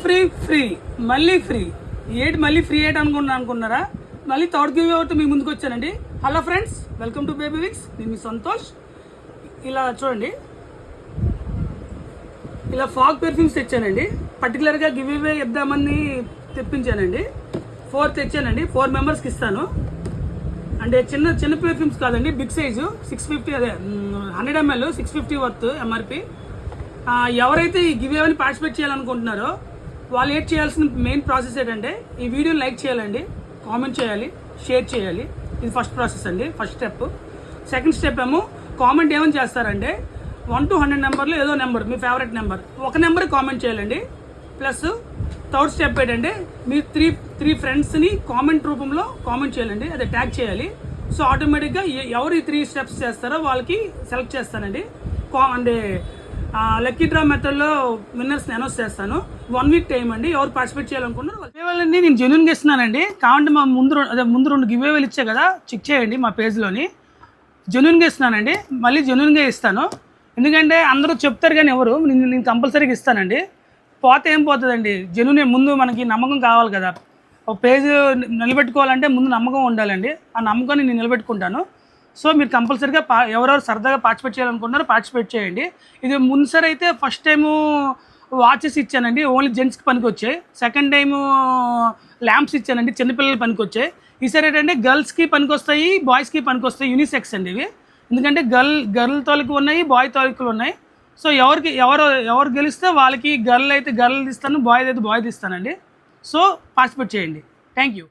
Free free మళ్ళీ free ఏటి మళ్ళీ ఫ్రీ ఏటి అనుకున్నారా? మళ్ళీ థర్డ్ గివ్ అవుట్ మీ ముందుకు వచ్చానండి. Hello friends, welcome to baby Vicks. నేను మీ సంతోష్. ఇలా చూడండి, ఇలా ఫాగ్ పెర్ఫ్యూమ్స్ తెచ్చానండి. పర్టికులర్గా గివ్ అవే ఇద్దామని తెప్పించానండి. 4 తెచ్చానండి. 4 మెంబర్స్కి ఇస్తాను. అంటే చిన్న చిన్న పెర్ఫ్యూమ్స్ కాదండి, బిగ్ సైజు 650, అదే 100 ml 650 వర్త్ ఎంఆర్పి. ఎవరైతే ఈ గివ్ అవేని పార్టిసిపేట్ చేయాలనుకుంటున్నారో వాళ్ళు ఏం చేయాల్సిన మెయిన్ ప్రాసెస్ ఏంటంటే ఈ వీడియోని లైక్ చేయాలండి, కామెంట్ చేయాలి, షేర్ చేయాలి. ఇది ఫస్ట్ ప్రాసెస్ అండి, ఫస్ట్ స్టెప్. సెకండ్ స్టెప్ ఏమో కామెంట్ ఏమని చేస్తారంటే 1 to 100 నెంబర్లో ఏదో నెంబర్, మీ ఫేవరెట్ నెంబర్, ఒక నెంబర్ కామెంట్ చేయాలండి. ప్లస్ థర్డ్ స్టెప్ ఏంటంటే మీ త్రీ ఫ్రెండ్స్ని కామెంట్ రూపంలో కామెంట్ చేయాలండి, అదే ట్యాగ్ చేయాలి. సో ఆటోమేటిక్గా ఎవరు ఈ 3 స్టెప్స్ చేస్తారో వాళ్ళకి సెలెక్ట్ చేస్తానండి. అంటే లక్కీ డ్రా మెథడ్లో విన్నర్స్ని అనౌన్స్ చేస్తాను. 1 వీక్ టైం అండి. ఎవరు పార్టిసిపేట్ చేయాలనుకున్నారు గివేవేలన్నీ నేను జెన్యూన్గా ఇస్తున్నానండి. కావండి మా ముందు 2 గివేవేలు ఇచ్చే కదా, చెక్ చేయండి మా పేజ్లోని. జెన్యూన్గా ఇస్తున్నానండి, మళ్ళీ జెన్యూన్గా ఇస్తాను. ఎందుకంటే అందరూ చెప్తారు కానీ ఎవరు, నేను కంపల్సరీగా ఇస్తానండి. పోతే ఏం పోతుందండి, జెన్యూన్ ముందు మనకి నమ్మకం కావాలి కదా. ఒక పేజ్ నిలబెట్టుకోవాలంటే ముందు నమ్మకం ఉండాలండి. ఆ నమ్మకాన్ని నేను నిలబెట్టుకుంటాను. సో మీరు కంపల్సరీగా ఎవరెవరు సరదాగా పార్టిసిపేట్ చేయాలనుకుంటున్నారో పార్టిసిపేట్ చేయండి. ఇది ముందుసారి అయితే ఫస్ట్ టైము వాచెస్ ఇచ్చానండి, ఓన్లీ జెంట్స్కి పనికి వచ్చాయి. సెకండ్ టైము ల్యాంప్స్ ఇచ్చానండి, చిన్నపిల్లలకి పనికి వచ్చాయి. ఈసారి ఏంటంటే గర్ల్స్కి పనికి వస్తాయి, బాయ్స్కి పనికి వస్తాయి. యూనిసెక్స్ అండి ఇవి. ఎందుకంటే గర్ల్ తోలికి ఉన్నాయి, బాయ్ తోలికలు ఉన్నాయి. సో ఎవరు గెలిస్తే వాళ్ళకి, గర్ల్ అయితే గర్ల్ ఇస్తాను, బాయ్ అయితే బాయ్ది ఇస్తానండి. సో పార్టిసిపేట్ చేయండి. Thank you.